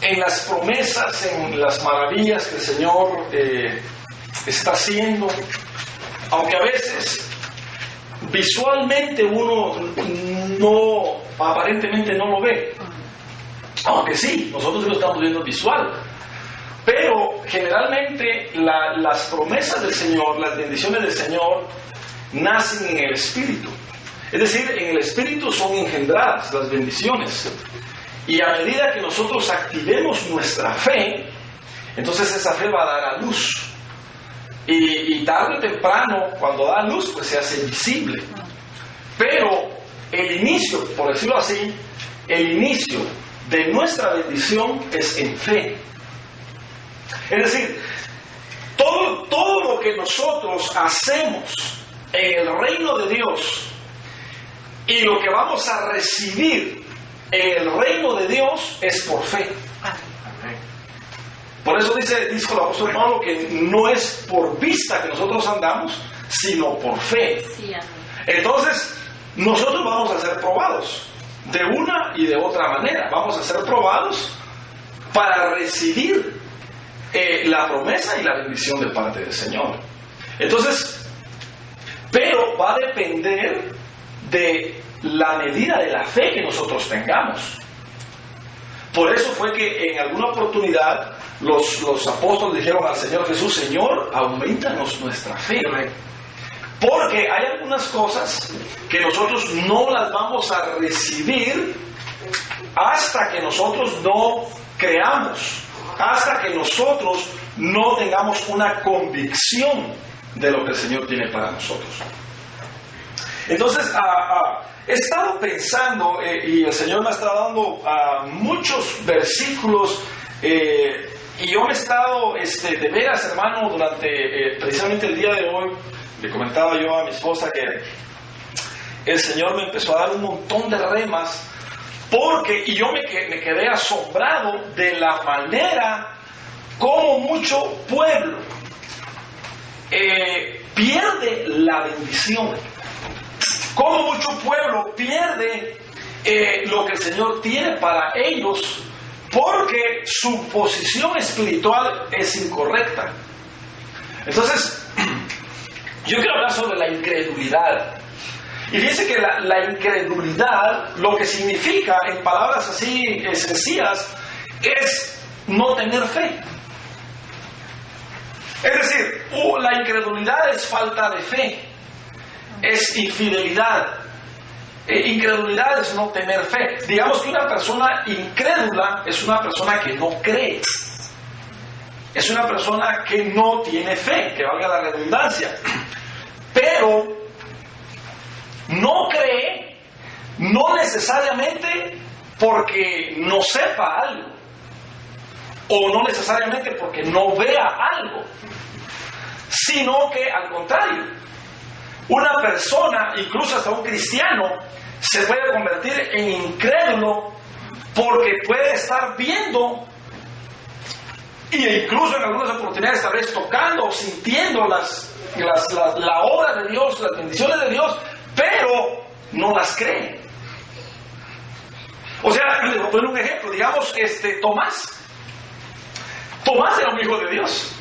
en las promesas, en las maravillas que el Señor está haciendo, aunque a veces visualmente uno aparentemente no lo ve, aunque sí, nosotros lo estamos viendo visual, pero generalmente las promesas del Señor, las bendiciones del Señor nacen en el Espíritu. Es decir, en el Espíritu son engendradas las bendiciones. Y a medida que nosotros activemos nuestra fe, entonces esa fe va a dar a luz. Y tarde o temprano, cuando da luz, pues se hace visible. Pero el inicio, por decirlo así, el inicio de nuestra bendición es en fe. Es decir, todo lo que nosotros hacemos en el reino de Dios y lo que vamos a recibir en el reino de Dios es por fe. Por eso dice el apóstol Pablo que no es por vista que nosotros andamos, sino por fe. Entonces, nosotros vamos a ser probados de una y de otra manera. Vamos a ser probados para recibir la promesa y la bendición de parte del Señor. Entonces, pero va a depender de la medida de la fe que nosotros tengamos. Por eso fue que en alguna oportunidad los apóstoles dijeron al Señor Jesús: Señor, aumentanos nuestra fe. Porque hay algunas cosas que nosotros no las vamos a recibir hasta que nosotros no creamos, hasta que nosotros no tengamos una convicción de lo que el Señor tiene para nosotros. Entonces, he estado pensando, y el Señor me ha estado dando muchos versículos, y yo me he estado, de veras, hermano, durante precisamente el día de hoy, le comentaba yo a mi esposa que el Señor me empezó a dar un montón de remas, y yo me quedé asombrado de la manera como mucho pueblo pierde la bendición. Como mucho pueblo pierde lo que el Señor tiene para ellos porque su posición espiritual es incorrecta. Entonces, yo quiero hablar sobre la incredulidad. Y fíjense que la incredulidad, lo que significa en palabras así sencillas, es no tener fe. Es decir, la incredulidad es falta de fe. Es infidelidad. Incredulidad es no tener fe. Digamos que una persona incrédula es una persona que no cree. Es una persona que no tiene fe, que valga la redundancia. Pero no cree, no necesariamente porque no sepa algo, o no necesariamente porque no vea algo, sino que al contrario, una persona, incluso hasta un cristiano, se puede convertir en incrédulo porque puede estar viendo e incluso en algunas oportunidades tal vez tocando o sintiendo la obra de Dios, las bendiciones de Dios, pero no las cree. O sea, les voy a poner un ejemplo. Digamos, Tomás era un hijo de Dios.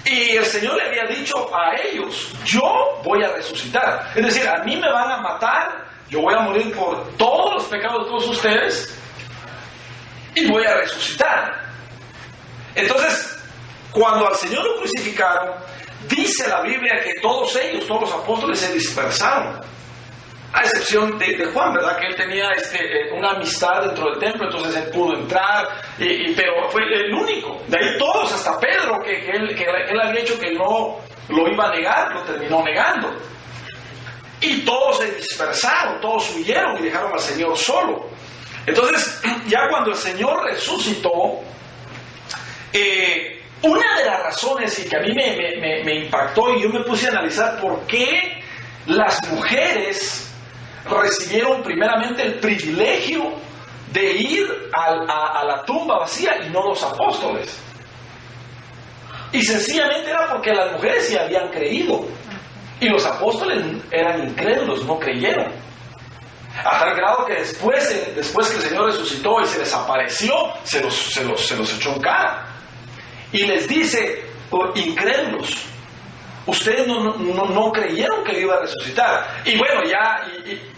Y el Señor le había dicho a ellos: yo voy a resucitar. Es decir, a mí me van a matar, yo voy a morir por todos los pecados de todos ustedes y voy a resucitar. Entonces, cuando al Señor lo crucificaron, dice la Biblia que todos ellos, todos los apóstoles, se dispersaron. A excepción de Juan, ¿verdad? Que él tenía una amistad dentro del templo, entonces él pudo entrar, pero fue el único. De ahí todos, hasta Pedro, que él había dicho que no lo iba a negar, lo terminó negando. Y todos se dispersaron, todos huyeron y dejaron al Señor solo. Entonces, ya cuando el Señor resucitó, una de las razones, y que a mí me impactó, y yo me puse a analizar por qué las mujeres recibieron primeramente el privilegio de ir a la tumba vacía y no los apóstoles. Y sencillamente era porque las mujeres sí habían creído y los apóstoles eran incrédulos, no creyeron. A tal grado que después que el Señor resucitó y se les apareció, se los echó en cara. Y les dice, incrédulos, ustedes no creyeron que iba a resucitar. Y bueno,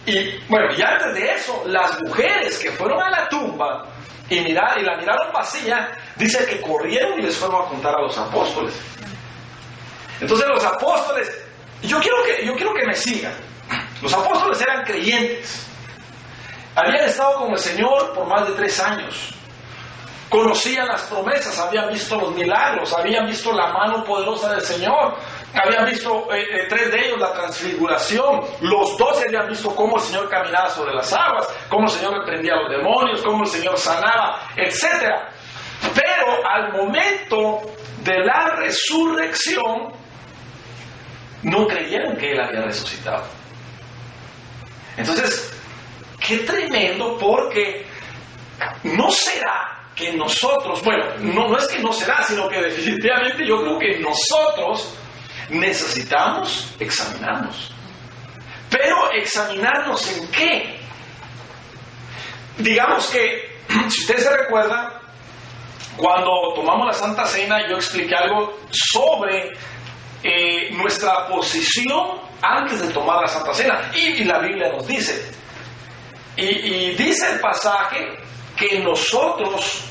y antes de eso, las mujeres que fueron a la tumba y la miraron vacía, dice que corrieron y les fueron a contar a los apóstoles. Entonces los apóstoles, yo quiero que me sigan. Los apóstoles eran creyentes. Habían estado con el Señor por más de 3 años. Conocían las promesas, habían visto los milagros, habían visto la mano poderosa del Señor, habían visto 3 de ellos la transfiguración, los 12 habían visto cómo el Señor caminaba sobre las aguas, cómo el Señor reprendía a los demonios, cómo el Señor sanaba, etc. Pero al momento de la resurrección, no creyeron que Él había resucitado. Entonces, qué tremendo, porque no será que nosotros, bueno, no es que no será, sino que definitivamente yo creo que nosotros necesitamos examinarnos. Pero ¿examinarnos en qué? Digamos que, si usted se recuerda, cuando tomamos la Santa Cena, yo expliqué algo sobre nuestra posición antes de tomar la Santa Cena. Y la Biblia nos dice, y dice el pasaje, que nosotros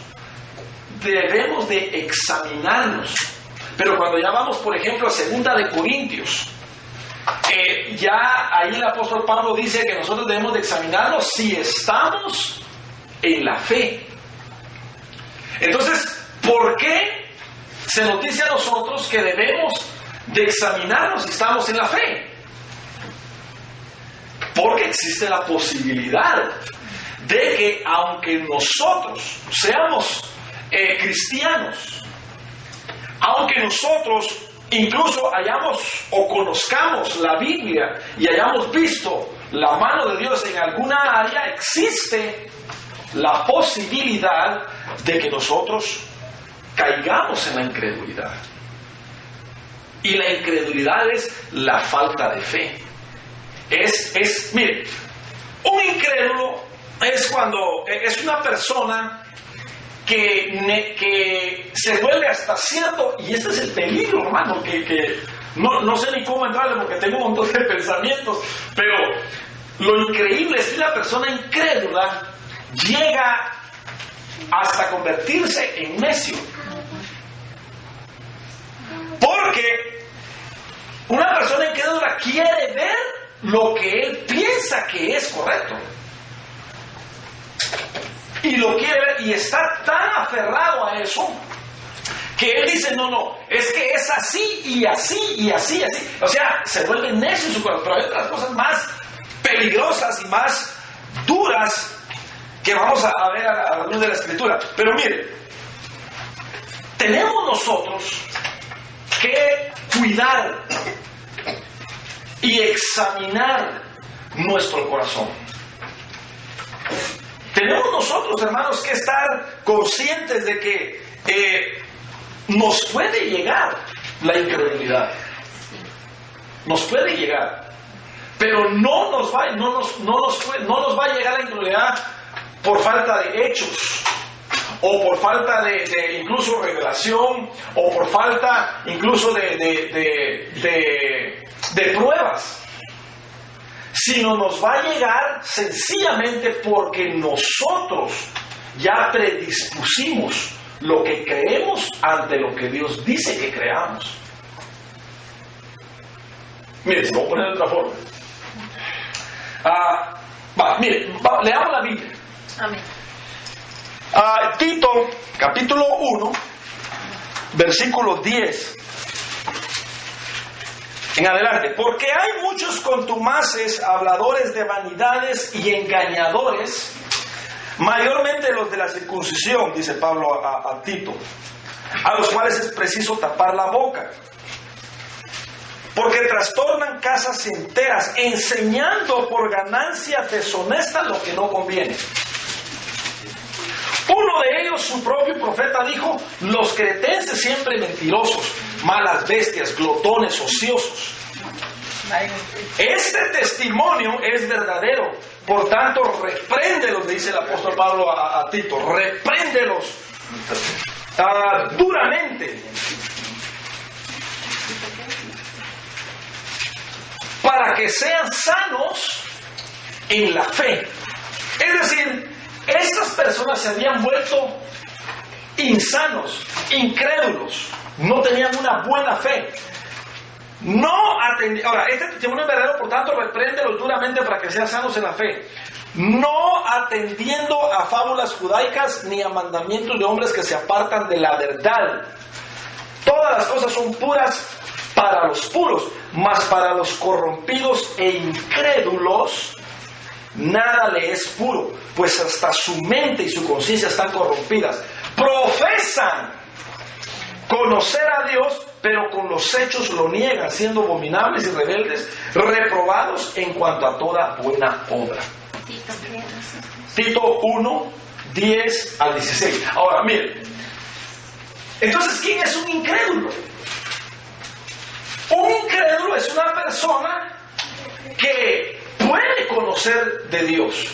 debemos de examinarnos. Pero cuando ya vamos, por ejemplo, a 2 de Corintios, ya ahí el apóstol Pablo dice que nosotros debemos de examinarnos si estamos en la fe. Entonces, ¿por qué se nos dice a nosotros que debemos de examinarnos si estamos en la fe? Porque existe la posibilidad de que aunque nosotros seamos cristianos, aunque nosotros incluso hayamos o conozcamos la Biblia y hayamos visto la mano de Dios en alguna área, existe la posibilidad de que nosotros caigamos en la incredulidad. Y la incredulidad es la falta de fe. Mire, un incrédulo es una persona que se vuelve hasta cierto, y este es el peligro, hermano, que no sé ni cómo entrarle porque tengo un montón de pensamientos, pero lo increíble es que la persona incrédula llega hasta convertirse en necio. Porque una persona incrédula quiere ver lo que él piensa que es correcto. Y lo quiere ver y está tan aferrado a eso que él dice, no, es que es así y así y así, así. O sea, se vuelve necio en su corazón. Pero hay otras cosas más peligrosas y más duras que vamos a ver a la luz de la Escritura. Pero mire, tenemos nosotros que cuidar y examinar nuestro corazón. Tenemos nosotros, hermanos, que estar conscientes de que nos puede llegar la incredulidad. Nos puede llegar. Pero no nos va a llegar la incredulidad por falta de hechos, o por falta de incluso revelación, o por falta incluso de pruebas, sino nos va a llegar sencillamente porque nosotros ya predispusimos lo que creemos ante lo que Dios dice que creamos. Mire, se lo voy a poner de otra forma. Leamos la Biblia. Amén. Tito, capítulo 1, versículo 10 en adelante. Porque hay muchos contumaces, habladores de vanidades y engañadores, mayormente los de la circuncisión, dice Pablo a Tito, a los cuales es preciso tapar la boca, porque trastornan casas enteras, enseñando por ganancia deshonesta lo que no conviene. Uno de ellos, su propio profeta, dijo: los cretenses siempre mentirosos, malas bestias, glotones, ociosos. Este testimonio es verdadero. Por tanto, repréndelos, dice el apóstol Pablo a Tito, repréndelos duramente, para que sean sanos en la fe. Es decir, estas personas se habían vuelto insanos, incrédulos, no tenían una buena fe. No atendían. Ahora, este testimonio es verdadero, por tanto, repréndelos duramente para que sean sanos en la fe, no atendiendo a fábulas judaicas ni a mandamientos de hombres que se apartan de la verdad. Todas las cosas son puras para los puros, mas para los corrompidos e incrédulos nada le es puro, pues hasta su mente y su conciencia están corrompidas. Profesan conocer a Dios, pero con los hechos lo niegan, siendo abominables y rebeldes, reprobados en cuanto a toda buena obra. Tito 1, 10 al 16. Ahora, miren. Entonces, ¿quién es un incrédulo? Un incrédulo es una persona que puede conocer de Dios.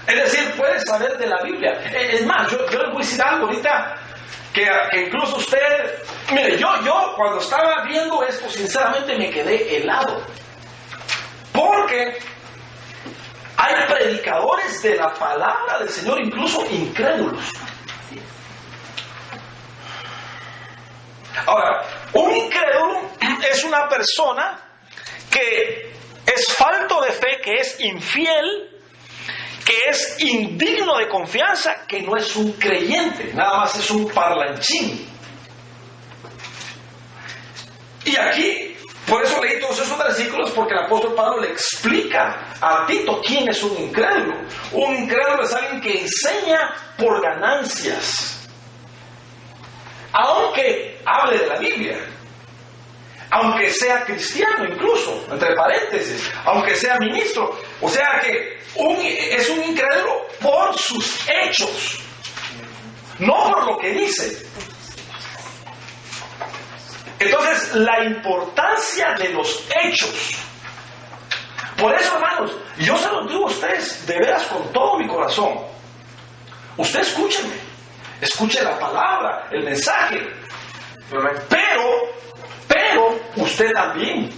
Es decir, puede saber de la Biblia. Es más, yo les voy a decir algo ahorita que incluso usted... Mire, yo cuando estaba viendo esto, sinceramente me quedé helado. Porque hay predicadores de la palabra del Señor, incluso incrédulos. Ahora, un incrédulo es una persona que es falto de fe, que es infiel, que es indigno de confianza, que no es un creyente, nada más es un parlanchín. Y aquí, por eso leí todos esos versículos, porque el apóstol Pablo le explica a Tito quién es un incrédulo. Un incrédulo es alguien que enseña por ganancias, aunque hable de la Biblia, aunque sea cristiano incluso, entre paréntesis, aunque sea ministro. O sea que es un incrédulo por sus hechos, no por lo que dice. Entonces, la importancia de los hechos. Por eso, hermanos, yo se los digo a ustedes de veras con todo mi corazón. Usted escúcheme, escuche la palabra, el mensaje. Pero usted también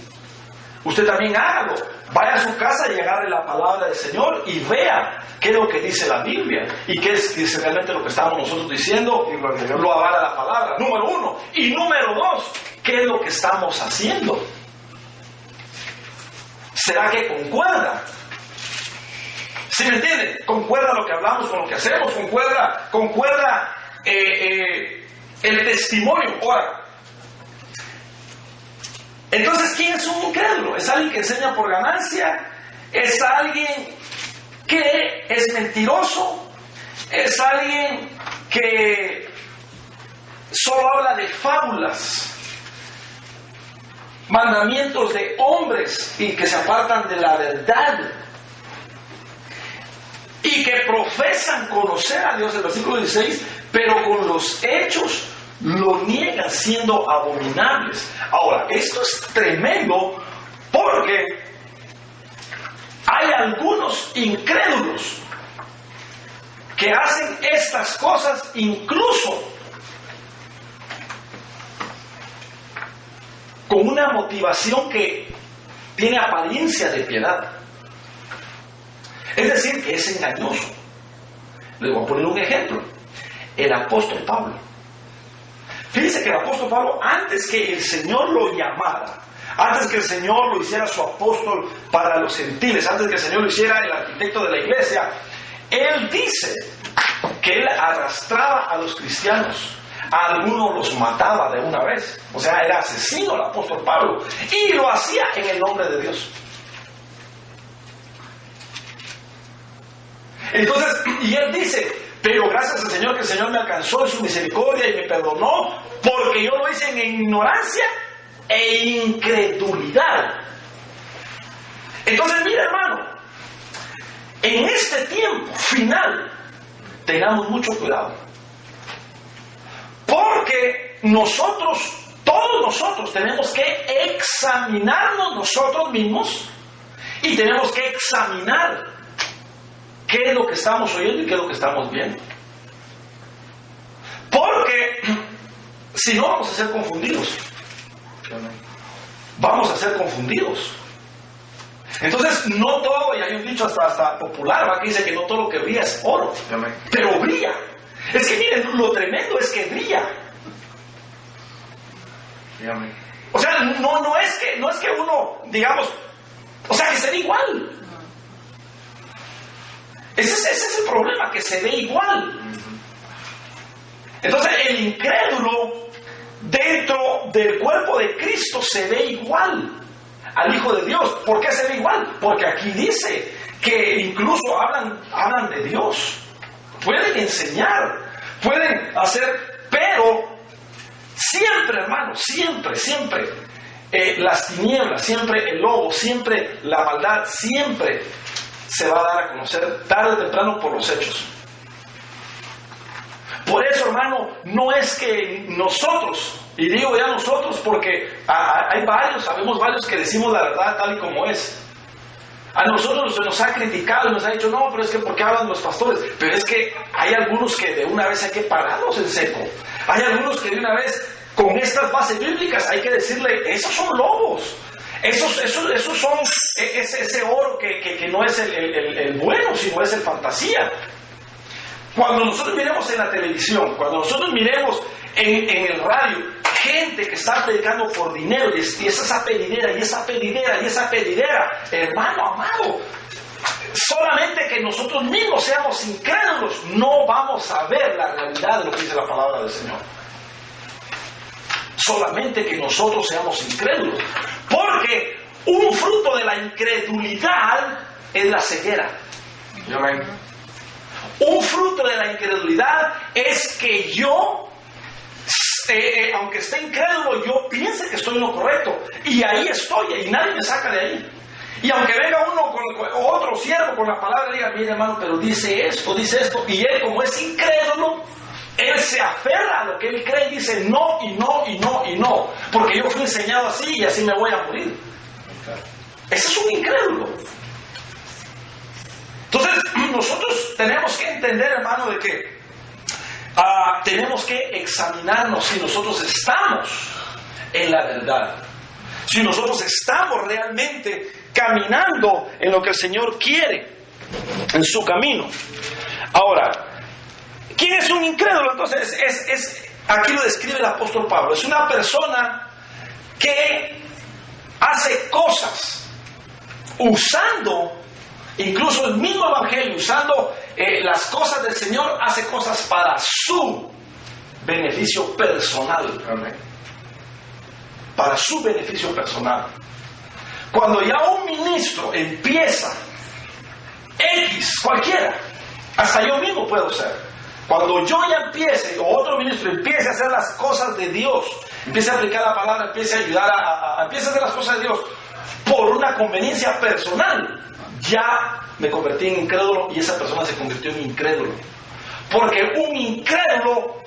hágalo. Vaya a su casa y agarre la palabra del Señor y vea qué es lo que dice la Biblia y qué es realmente lo que estamos nosotros diciendo. Lo avala la palabra, número uno. Y número dos, ¿qué es lo que estamos haciendo? ¿Será que concuerda? ¿Sí me entiende? ¿Concuerda lo que hablamos con lo que hacemos? ¿Concuerda el testimonio? Ahora, entonces, ¿quién es un incrédulo? ¿Es alguien que enseña por ganancia? ¿Es alguien que es mentiroso? ¿Es alguien que solo habla de fábulas, mandamientos de hombres y que se apartan de la verdad? Y que profesan conocer a Dios, el versículo 16, pero con los hechos lo niegan, siendo abominables. Ahora, esto es tremendo porque hay algunos incrédulos que hacen estas cosas incluso con una motivación que tiene apariencia de piedad. Es decir, que es engañoso. Les voy a poner un ejemplo. El apóstol Pablo. Fíjense que el apóstol Pablo, antes que el Señor lo llamara, antes que el Señor lo hiciera su apóstol para los gentiles, antes que el Señor lo hiciera el arquitecto de la iglesia, él dice que él arrastraba a los cristianos, a algunos los mataba de una vez. O sea, era asesino el apóstol Pablo, y lo hacía en el nombre de Dios. Entonces, y él dice: pero gracias al Señor, que el Señor me alcanzó en su misericordia y me perdonó, porque yo lo hice en ignorancia e incredulidad. Entonces, mira, hermano, en este tiempo final tengamos mucho cuidado, porque nosotros todos nosotros tenemos que examinarnos nosotros mismos y tenemos que examinar qué es lo que estamos oyendo y qué es lo que estamos viendo. Porque si no, vamos a ser confundidos. Vamos a ser confundidos. Entonces, no todo, y hay un dicho hasta popular, ¿va? Que dice que no todo lo que brilla es oro. Pero brilla. Es que miren, lo tremendo es que brilla. O sea, no es que uno, digamos, o sea, que se ve igual. Ese es el problema, que se ve igual. Entonces, el incrédulo dentro del cuerpo de Cristo se ve igual al Hijo de Dios. ¿Por qué se ve igual? Porque aquí dice que incluso hablan de Dios. Pueden enseñar, pueden hacer, pero siempre, hermano, siempre, las tinieblas, siempre el lobo, siempre la maldad, siempre se va a dar a conocer tarde o temprano por los hechos. Por eso, hermano, no es que nosotros, y digo ya nosotros porque sabemos varios que decimos la verdad tal y como es. A nosotros se nos ha criticado y nos ha dicho, no, pero es que ¿por qué hablan los pastores? Pero es que hay algunos que de una vez hay que pararlos en seco. Hay algunos que de una vez, con estas bases bíblicas, hay que decirle, esos son lobos. Esos son ese oro que no es el bueno, sino es el fantasía. Cuando nosotros miremos en la televisión, cuando nosotros miremos en el radio, gente que está predicando por dinero y es esa pedidera, y esa pedidera, y esa pedidera, hermano amado, solamente que nosotros mismos seamos incrédulos, no vamos a ver la realidad de lo que dice la palabra del Señor. Solamente que nosotros seamos incrédulos. Porque un fruto de la incredulidad es la ceguera. Un fruto de la incredulidad es que yo, aunque esté incrédulo, yo piense que estoy en lo correcto. Y ahí estoy, y nadie me saca de ahí. Y aunque venga uno con otro siervo con la palabra, diga, mire hermano, pero dice esto, y él como es incrédulo, él se aferra a lo que él cree y dice no, y no, y no, y no. Porque yo fui enseñado así y así me voy a morir. Ese es un incrédulo. Entonces, nosotros tenemos que entender, hermano, de que tenemos que examinarnos si nosotros estamos en la verdad. Si nosotros estamos realmente caminando en lo que el Señor quiere, en su camino. Ahora, ¿quién es un incrédulo? Entonces, aquí lo describe el apóstol Pablo. Es una persona que hace cosas usando, incluso el mismo evangelio, usando las cosas del Señor, hace cosas para su beneficio personal. Amén. Para su beneficio personal. Cuando ya un ministro empieza X, cualquiera, hasta yo mismo puedo ser. Cuando yo ya empiece, o otro ministro empiece a hacer las cosas de Dios, empiece a aplicar la palabra, empiece a ayudar empiece a hacer las cosas de Dios por una conveniencia personal, ya me convertí en incrédulo y esa persona se convirtió en incrédulo. Porque un incrédulo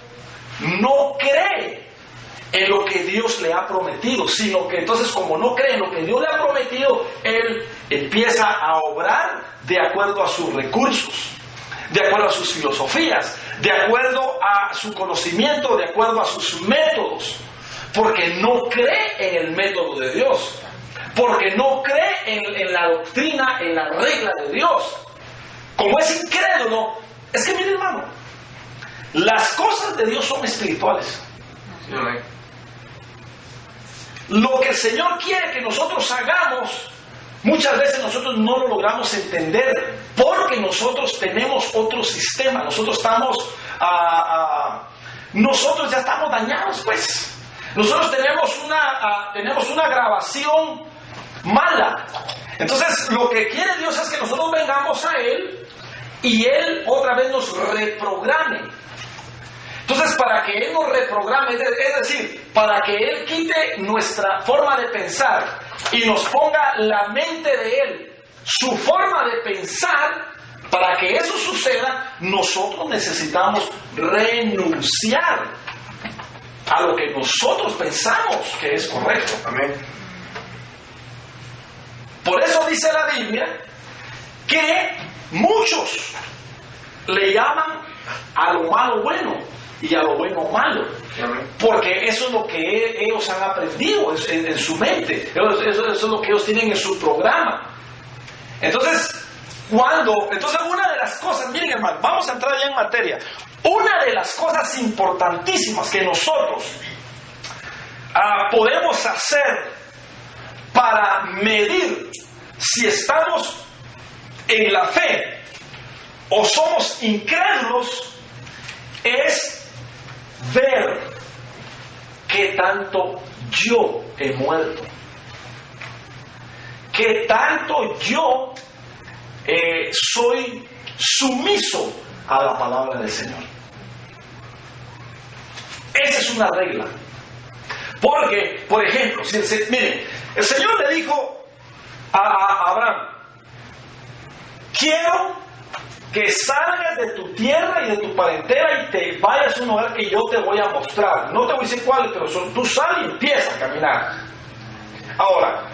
no cree en lo que Dios le ha prometido, sino que entonces, como no cree en lo que Dios le ha prometido, él empieza a obrar de acuerdo a sus recursos, de acuerdo a sus filosofías, de acuerdo a su conocimiento, de acuerdo a sus métodos, porque no cree en el método de Dios, porque no cree en la doctrina, en la regla de Dios. Como es incrédulo, es que mire, hermano, las cosas de Dios son espirituales. Lo que el Señor quiere que nosotros hagamos, muchas veces nosotros no lo logramos entender porque nosotros tenemos otro sistema. Nosotros estamos, nosotros ya estamos dañados, pues. Nosotros tenemos una grabación mala. Entonces, lo que quiere Dios es que nosotros vengamos a Él y Él otra vez nos reprograme. Entonces, para que Él nos reprograme, es decir, para que Él quite nuestra forma de pensar y nos ponga la mente de Él, su forma de pensar, para que eso suceda, nosotros necesitamos renunciar a lo que nosotros pensamos que es correcto. Amén. Por eso dice la Biblia que muchos le llaman a lo malo bueno y a lo bueno malo. Amén. Porque eso es lo que ellos han aprendido en su mente. Eso es lo que ellos tienen en su programa. Entonces, una de las cosas, miren hermano, vamos a entrar ya en materia. Una de las cosas importantísimas que nosotros podemos hacer para medir si estamos en la fe o somos incrédulos es ver qué tanto yo he muerto, qué tanto yo soy sumiso a la palabra del Señor. Esa es una regla. Porque, por ejemplo, miren, el Señor le dijo a Abraham: quiero que salgas de tu tierra y de tu parentela y te vayas a un lugar que yo te voy a mostrar. No te voy a decir cuál, pero tú sal y empieza a caminar. Ahora,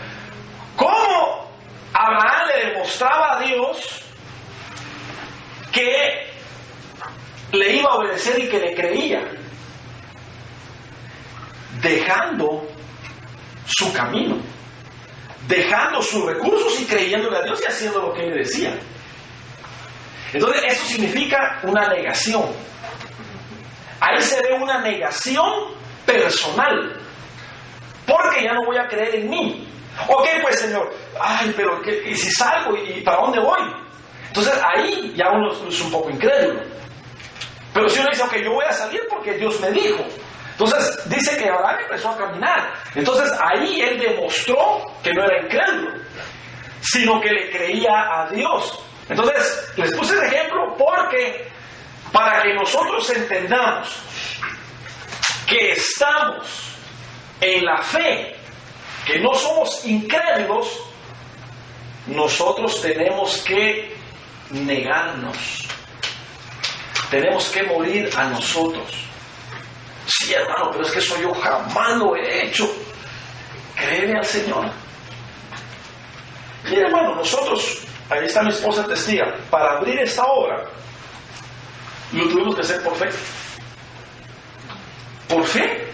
¿cómo Abraham le demostraba a Dios que le iba a obedecer y que le creía? Dejando su camino, dejando sus recursos y creyéndole a Dios y haciendo lo que Él decía. Entonces eso significa una negación. Ahí se ve una negación personal, porque ya no voy a creer en mí. Ok, pues Señor, pero ¿y si salgo y para dónde voy? Entonces ahí ya uno es un poco incrédulo. Pero si uno dice, ok, yo voy a salir porque Dios me dijo. Entonces dice que Abraham empezó a caminar. Entonces ahí él demostró que no era incrédulo, sino que le creía a Dios. Entonces les puse el ejemplo porque para que nosotros entendamos que estamos en la fe, que no somos incrédulos, nosotros tenemos que negarnos, tenemos que morir a nosotros. Sí, hermano, pero es que eso yo jamás lo he hecho. Créeme al Señor. Mira, hermano, nosotros, ahí está mi esposa testiga, para abrir esta obra lo tuvimos que hacer por fe. Por fe.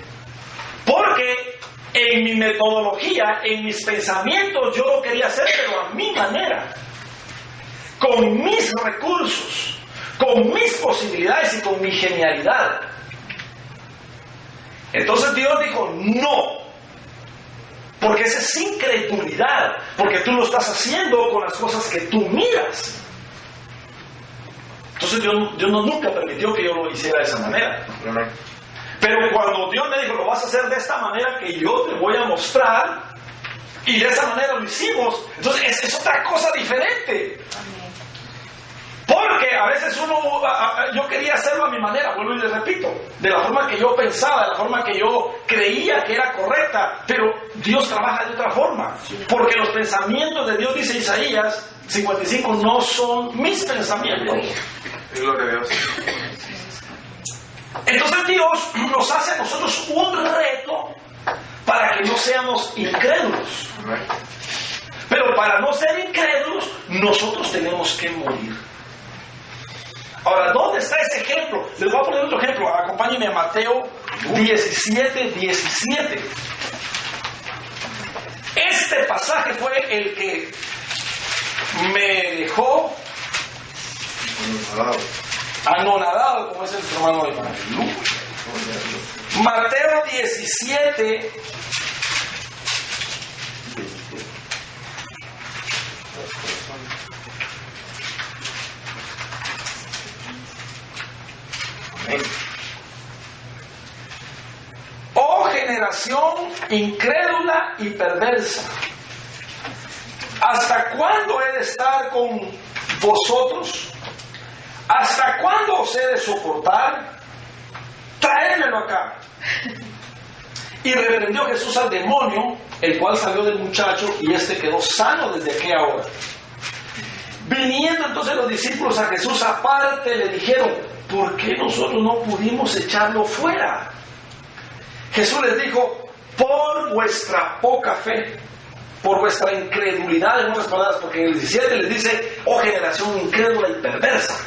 Porque en mi metodología, en mis pensamientos, yo lo quería hacer, pero a mi manera, con mis recursos, con mis posibilidades y con mi genialidad. Entonces Dios dijo, no, porque esa es incredulidad, porque tú lo estás haciendo con las cosas que tú miras. Entonces Dios nunca permitió que yo lo hiciera de esa manera. Pero cuando Dios me dijo, lo vas a hacer de esta manera que yo te voy a mostrar, y de esa manera lo hicimos, entonces es otra cosa diferente. Porque a veces yo quería hacerlo a mi manera, vuelvo y les repito, de la forma que yo pensaba, de la forma que yo creía que era correcta, pero Dios trabaja de otra forma, porque los pensamientos de Dios, dice Isaías 55, no son mis pensamientos. Gloria a Dios. Entonces Dios nos hace a nosotros un reto para que no seamos incrédulos. Pero para no ser incrédulos, nosotros tenemos que morir. Ahora, ¿dónde está ese ejemplo? Les voy a poner otro ejemplo. Acompáñenme a Mateo 17:17. Este pasaje fue el que me dejó anonadado, como es el hermano de Mateo. Mateo 17. Oh generación incrédula y perversa, ¿hasta cuándo he de estar con vosotros? ¿Hasta cuándo os he de soportar? Traédmelo acá. Y reprendió Jesús al demonio, el cual salió del muchacho, y éste quedó sano desde aquella hora. Viniendo entonces los discípulos a Jesús aparte, le dijeron, ¿por qué nosotros no pudimos echarlo fuera? Jesús les dijo, por vuestra poca fe, por vuestra incredulidad, en otras palabras, porque en el 17 les dice, oh generación incrédula y perversa.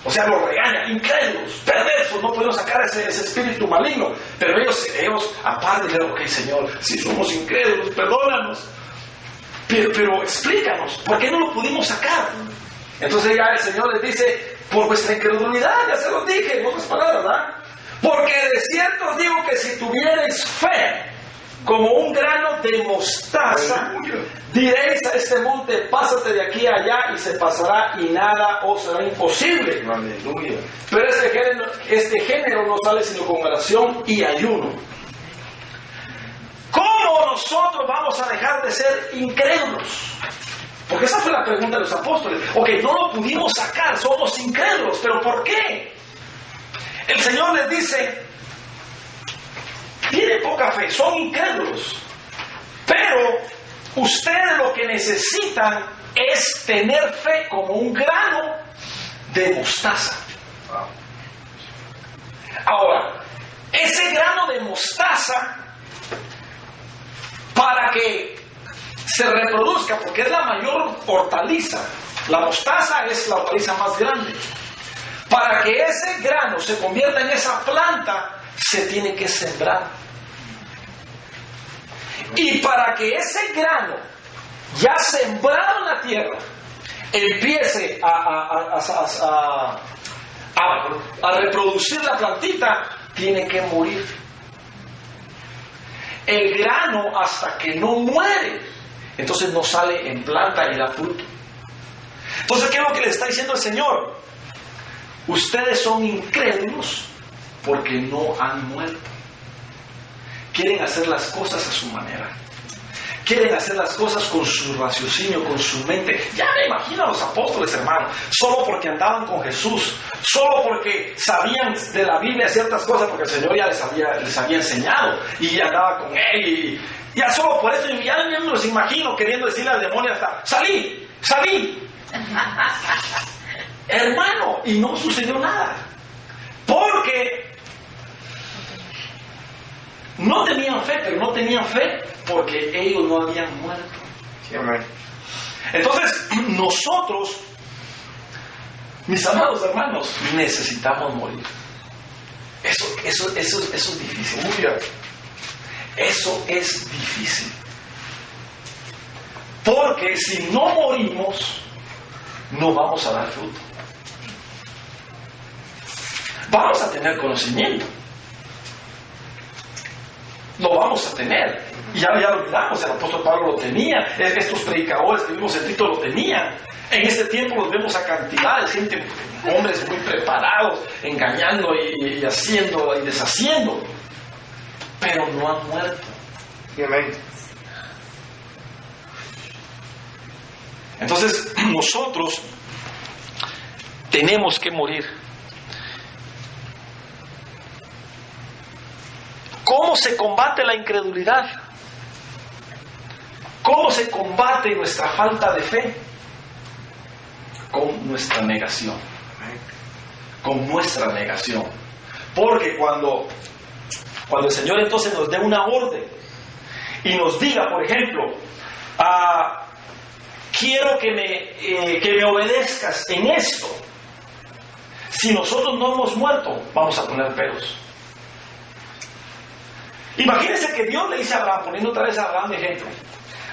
O sea, los regaña, incrédulos, perversos, no podemos sacar ese espíritu maligno. Pero ellos aparte dijeron, ok Señor, si somos incrédulos, perdónanos. Pero explícanos, ¿por qué no lo pudimos sacar? Entonces ya el Señor les dice, por vuestra incredulidad, ya se los dije, en otras palabras, ¿verdad? Porque de cierto os digo que si tuvierais fe, como un grano de mostaza, diréis a este monte, pásate de aquí a allá, y se pasará, y nada os será imposible. Aleluya. Pero este género no sale sino con oración y ayuno. ¿Cómo nosotros vamos a dejar de ser incrédulos? Porque esa fue la pregunta de los apóstoles. Ok, no lo pudimos sacar, somos incrédulos, pero ¿por qué? El Señor les dice, tienen poca fe, son incrédulos, pero ustedes lo que necesitan es tener fe como un grano de mostaza. Ahora, ese grano de mostaza, para que se reproduzca, porque es la mayor hortaliza, la mostaza es la hortaliza más grande. Para que ese grano se convierta en esa planta, se tiene que sembrar. Y para que ese grano, ya sembrado en la tierra, empiece a reproducir la plantita, tiene que morir. El grano, hasta que no muere, entonces no sale en planta y da fruto. Entonces, ¿qué es lo que le está diciendo el Señor? Ustedes son incrédulos porque no han muerto. Quieren hacer las cosas a su manera. Quieren hacer las cosas con su raciocinio, con su mente. Ya me imagino a los apóstoles, hermano, solo porque andaban con Jesús, solo porque sabían de la Biblia ciertas cosas, porque el Señor ya les había enseñado y andaba con él. Y ya solo por eso, ya me los imagino queriendo decirle al demonio hasta, salí. Hermano, y no sucedió nada. Porque no tenían fe, pero no tenían fe porque ellos no habían muerto. Sí, entonces, nosotros, mis amados hermanos, necesitamos morir. Eso es difícil. Eso es difícil. Porque si no morimos, no vamos a dar fruto. Vamos a tener conocimiento. Lo vamos a tener. Y ya lo miramos, el apóstol Pablo lo tenía, estos predicadores que vimos en Tito lo tenían. En este tiempo los vemos a cantidades, gente, hombres muy preparados, engañando y haciendo y deshaciendo. Pero no han muerto. Amén. Entonces, nosotros tenemos que morir. ¿Cómo se combate la incredulidad? ¿Cómo se combate nuestra falta de fe? Con nuestra negación. Con nuestra negación. Porque cuando el Señor entonces nos dé una orden y nos diga, por ejemplo, quiero que me obedezcas en esto, si nosotros no hemos muerto, vamos a poner peros. Imagínense que Dios le dice a Abraham, poniendo otra vez a Abraham de ejemplo,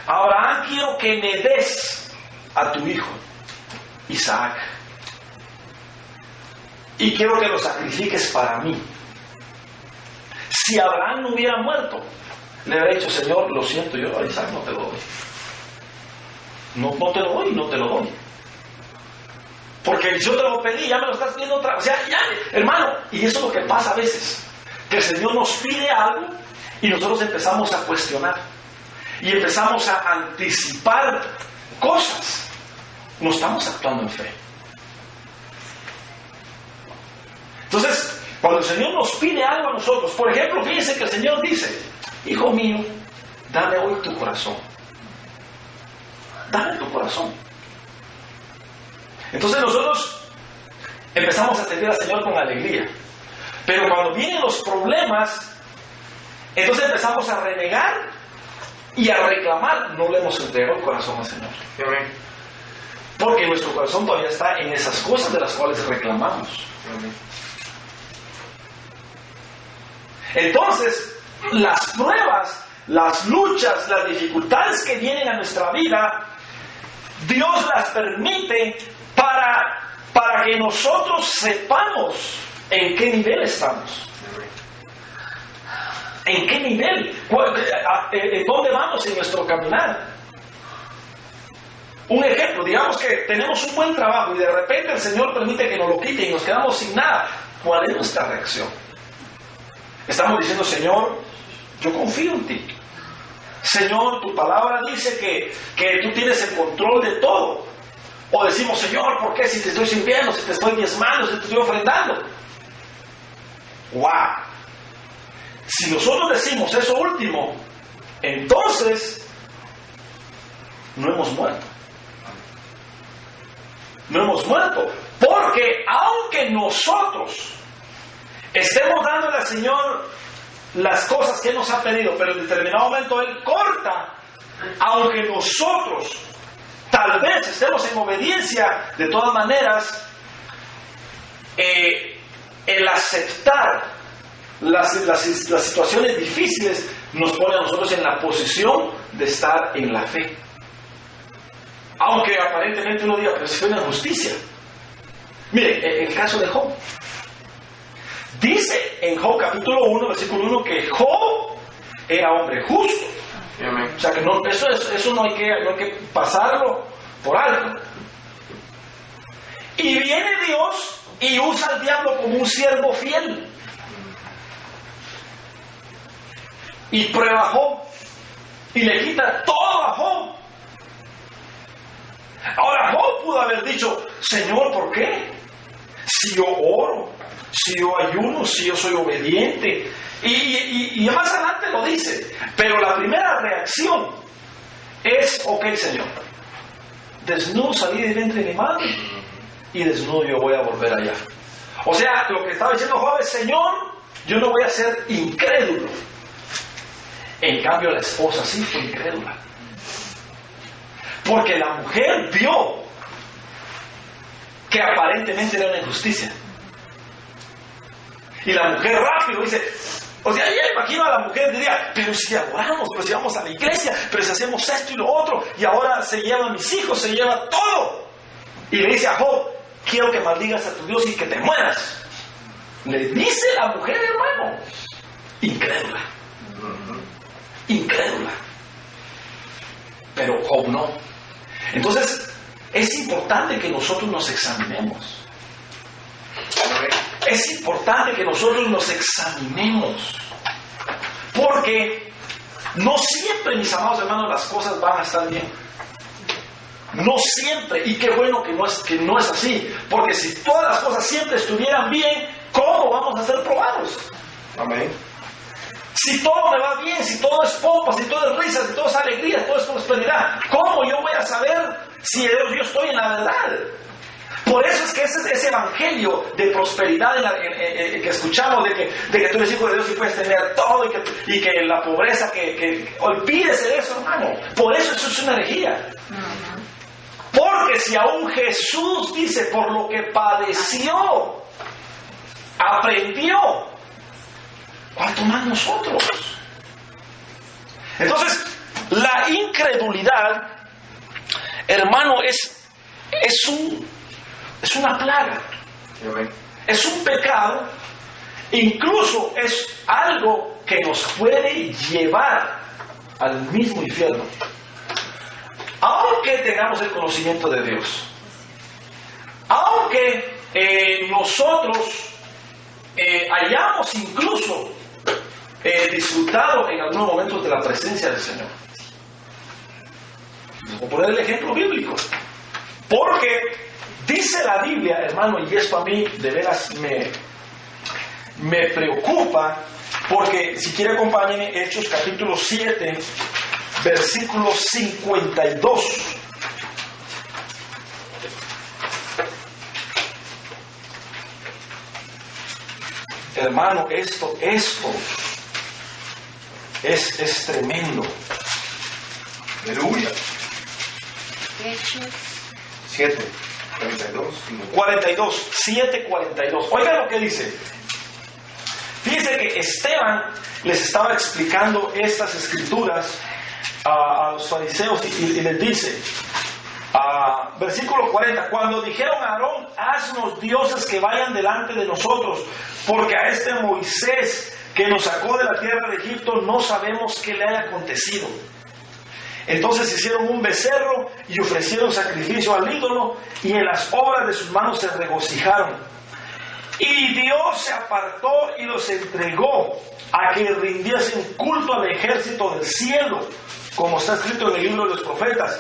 Abraham, quiero que me des a tu hijo Isaac y quiero que lo sacrifiques para mí. Si Abraham no hubiera muerto, le habría dicho, Señor, lo siento, yo a Isaac no te lo doy. No te lo doy, no te lo doy. Porque yo te lo pedí, ya me lo estás pidiendo otra vez. O sea, ya, hermano, y eso es lo que pasa a veces, que el Señor nos pide algo y nosotros empezamos a cuestionar y empezamos a anticipar cosas. No estamos actuando en fe. Entonces, cuando el Señor nos pide algo a nosotros, por ejemplo, fíjense que el Señor dice, hijo mío, dame hoy tu corazón. Dame tu corazón. Entonces nosotros empezamos a servir al Señor con alegría. Pero cuando vienen los problemas, Entonces empezamos a renegar y a reclamar. No le hemos entregado el corazón al Señor. Amén. Porque nuestro corazón todavía está en esas cosas de las cuales reclamamos. Amén. Entonces, las pruebas, las luchas, las dificultades que vienen a nuestra vida, Dios las permite para que nosotros sepamos en qué nivel estamos. ¿En qué nivel? ¿Dónde vamos en nuestro caminar? Un ejemplo, digamos que tenemos un buen trabajo y de repente el Señor permite que nos lo quite y nos quedamos sin nada. ¿Cuál es nuestra reacción? Estamos diciendo, Señor, yo confío en ti. Señor, tu palabra dice que tú tienes el control de todo. O decimos, Señor, ¿por qué si te estoy sirviendo, si te estoy diezmando, si te estoy ofrendando? ¡Wow! Si nosotros decimos eso último, entonces no hemos muerto. No hemos muerto. Porque aunque nosotros estemos dándole al Señor las cosas que Él nos ha pedido, pero en determinado momento Él corta, aunque nosotros tal vez estemos en obediencia, de todas maneras, el aceptar las situaciones difíciles nos pone a nosotros en la posición de estar en la fe. Aunque aparentemente uno diga, pero si fue una injusticia. Mire, el caso de Job. Dice en Job capítulo 1, versículo 1, que Job era hombre justo. Amén. O sea que no, eso no hay que pasarlo por alto. Y viene Dios y usa al diablo como un siervo fiel. Y prueba a Job. Y le quita todo a Job. Ahora Job pudo haber dicho, Señor, ¿por qué? Si yo oro, si yo ayuno, si yo soy obediente. Y más adelante lo dice. Pero la primera reacción es, ok, Señor, desnudo salí del vientre de mi madre y desnudo yo voy a volver allá. O sea, lo que estaba diciendo Job es, Señor, yo no voy a ser incrédulo. En cambio la esposa sí fue incrédula. Porque la mujer vio que aparentemente era una injusticia. Y la mujer rápido dice, o sea, ya imagino a la mujer, diría, pero si adoramos, pero si vamos a la iglesia, pero si hacemos esto y lo otro, y ahora se lleva a mis hijos, se lleva todo. Y le dice a Job, quiero que maldigas a tu Dios y que te mueras. Le dice la mujer, hermano, incrédula. Incrédula. Pero Job no. Entonces, es importante que nosotros nos examinemos. Es importante que nosotros nos examinemos. Porque no siempre, mis amados hermanos, las cosas van a estar bien. No siempre. Y qué bueno que no es así. Porque si todas las cosas siempre estuvieran bien, ¿cómo vamos a ser probados? Amén. Si todo me va bien, si todo es pompa, si todo es risa, si todo es alegría, si todo es prosperidad, ¿cómo yo voy a saber si yo estoy en la verdad? Por eso es que ese evangelio de prosperidad que escuchamos, de que tú eres hijo de Dios y puedes tener todo, y que la pobreza, que olvídese de eso, hermano. Por eso es una herejía. Porque si aún Jesús dice, por lo que padeció, aprendió, ¿cuánto más nosotros? Entonces, la incredulidad, hermano, es una plaga. Es un pecado. Incluso es algo que nos puede llevar al mismo infierno. Aunque tengamos el conocimiento de Dios. Aunque nosotros hayamos incluso disfrutado en algunos momentos de la presencia del Señor. Voy a poner el ejemplo bíblico. Porque dice la Biblia, hermano, y esto a mí de veras me preocupa, porque si quiere acompáñenme, Hechos capítulo 7, versículo 52. Hermano, esto Es tremendo. Aleluya. Hechos 7, 42. 42, 7:42. Oigan lo que dice. Fíjense que Esteban les estaba explicando estas escrituras a los fariseos y les dice, versículo 40, cuando dijeron a Aarón, haznos dioses que vayan delante de nosotros, porque a este Moisés que nos sacó de la tierra de Egipto no sabemos qué le haya acontecido. Entonces hicieron un becerro y ofrecieron sacrificio al ídolo, y en las obras de sus manos se regocijaron. Y Dios se apartó y los entregó a que rindiesen culto al ejército del cielo, como está escrito en el libro de los profetas.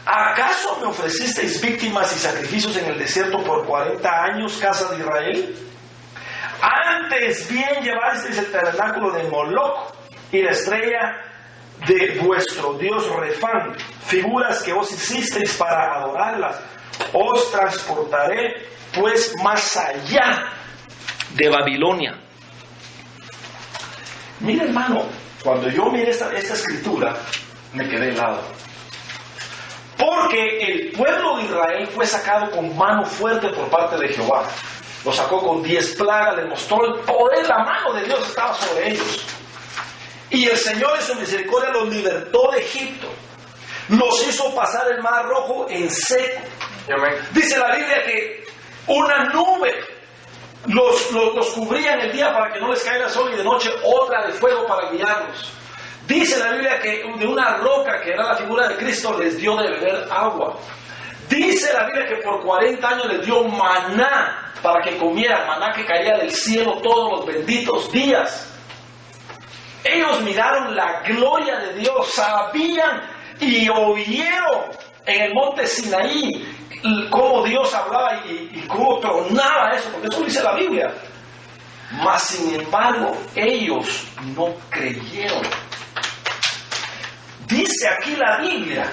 ¿Acaso me ofrecisteis víctimas y sacrificios en el desierto por 40 años, casa de Israel? Antes bien llevasteis el tabernáculo de Moloc y la estrella de vuestro dios Refán, figuras que vos hicisteis para adorarlas. Os transportaré pues más allá de Babilonia. Mira, hermano, cuando yo miré esta escritura, me quedé helado. Porque el pueblo de Israel fue sacado con mano fuerte por parte de Jehová. Lo sacó con 10 plagas, le mostró el poder, la mano de Dios estaba sobre ellos. Y el Señor en su misericordia los libertó de Egipto. Los hizo pasar el mar rojo en seco. Dice la Biblia que una nube los cubría en el día para que no les caiga el sol, y de noche otra de fuego para guiarlos. Dice la Biblia que de una roca que era la figura de Cristo les dio de beber agua. Dice la Biblia que por 40 años les dio maná para que comieran, maná que caía del cielo todos los benditos días. Ellos miraron la gloria de Dios, sabían y oyeron en el monte Sinaí cómo Dios hablaba y cómo tronaba eso, porque eso dice la Biblia. Mas sin embargo ellos no creyeron. Dice aquí la Biblia